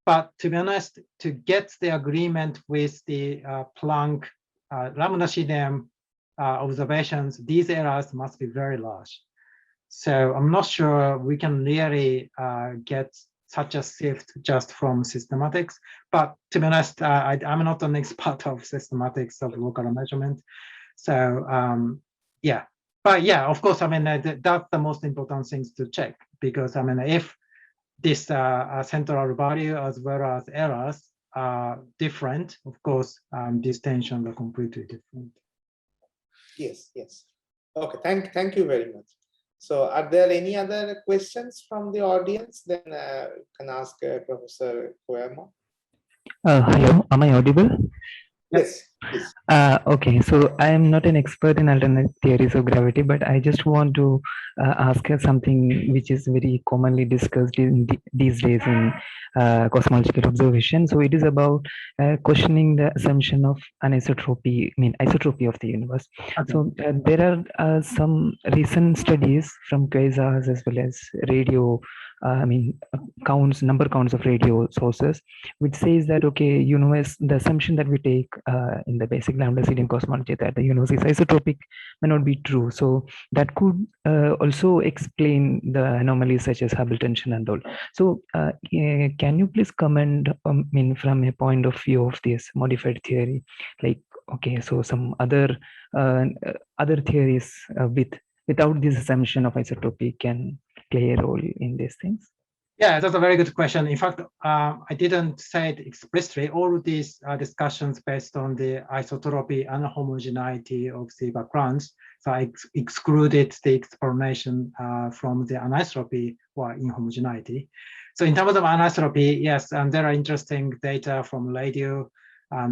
but to be honest, to get the agreement with the Planck Lambda CDM observations, these errors must be very large. So I'm not sure we can really get such a shift just from systematics. But to be honest, I'm not an expert of systematics of local measurement. So yeah, but yeah, of course, that's the most important things to check, because if this central value as well as errors are different, of course, these tensions are completely different. Yes, yes. Okay, thank you very much. So are there any other questions from the audience? Then you can ask Professor Koyama. Hello, am I audible? Yes, please. Okay, so I am not an expert in alternate theories of gravity, but I just want to ask something which is very commonly discussed these days in cosmological observation. So it is about questioning the assumption of anisotropy, isotropy of the universe. Okay. So there are some recent studies from quasars as well as radio, number counts of radio sources, which says that, okay, universe, the assumption that we take in the basic lambda CDM cosmology that the universe is isotropic may not be true. So that could also explain the anomalies such as Hubble tension and all. So can you please comment, from a point of view of this modified theory, like, okay, so some other theories without this assumption of isotropy can play a role in these things? Yeah, that's a very good question. In fact, I didn't say it explicitly. All of these discussions based on the isotropy and homogeneity of the backgrounds. So I excluded the explanation from the anisotropy or inhomogeneity. So in terms of anisotropy, yes, and there are interesting data from radio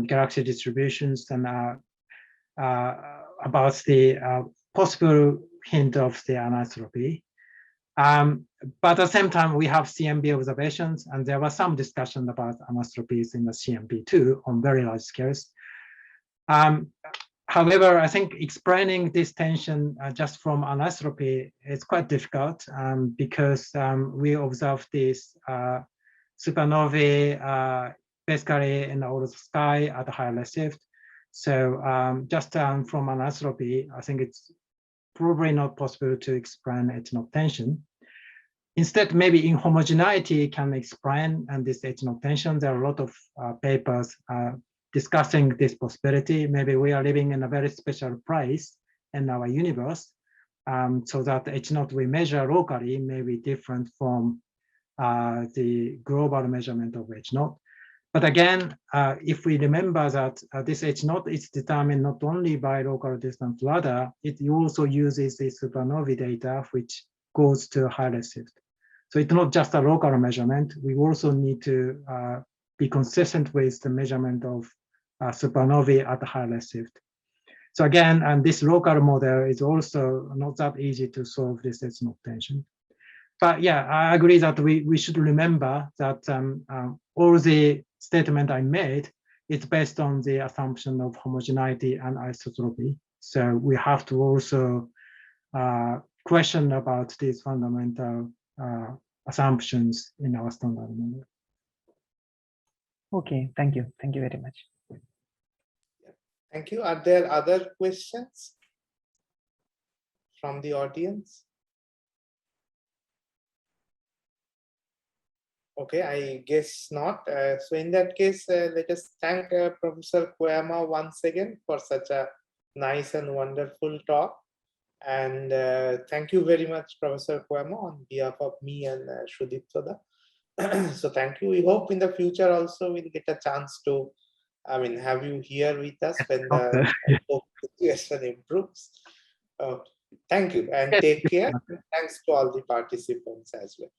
galaxy distributions and about the possible hint of the anisotropy. But at the same time, we have CMB observations, and there was some discussion about anisotropies in the CMB too on very large scales. However, I think explaining this tension just from anisotropy is quite difficult because we observe this supernovae basically in the order of sky at a high redshift. So just from anisotropy, I think it's probably not possible to explain H-naught tension. Instead, maybe in homogeneity can explain this H-naught tension. There are a lot of papers discussing this possibility. Maybe we are living in a very special place in our universe, so that H-naught we measure locally may be different from the global measurement of H-naught. But again, if we remember that this H-naught is determined not only by local distance ladder, it also uses the supernovae data, which goes to high redshift. So it's not just a local measurement. We also need to be consistent with the measurement of supernovae at high redshift. So again, and this local model is also not that easy to solve this H-naught tension. But yeah, I agree that we should remember that all the statement I made is based on the assumption of homogeneity and isotropy. So we have to also question about these fundamental assumptions in our standard model. Okay, thank you. Thank you very much. Thank you. Are there other questions from the audience? Okay, I guess not. So in that case, let us thank Professor Koyama once again for such a nice and wonderful talk. And thank you very much, Professor Koyama, on behalf of me and Shudip Soda. So thank you. We hope in the future also we'll get a chance to, have you here with us when the situation improves. Thank you and take care. Thanks to all the participants as well.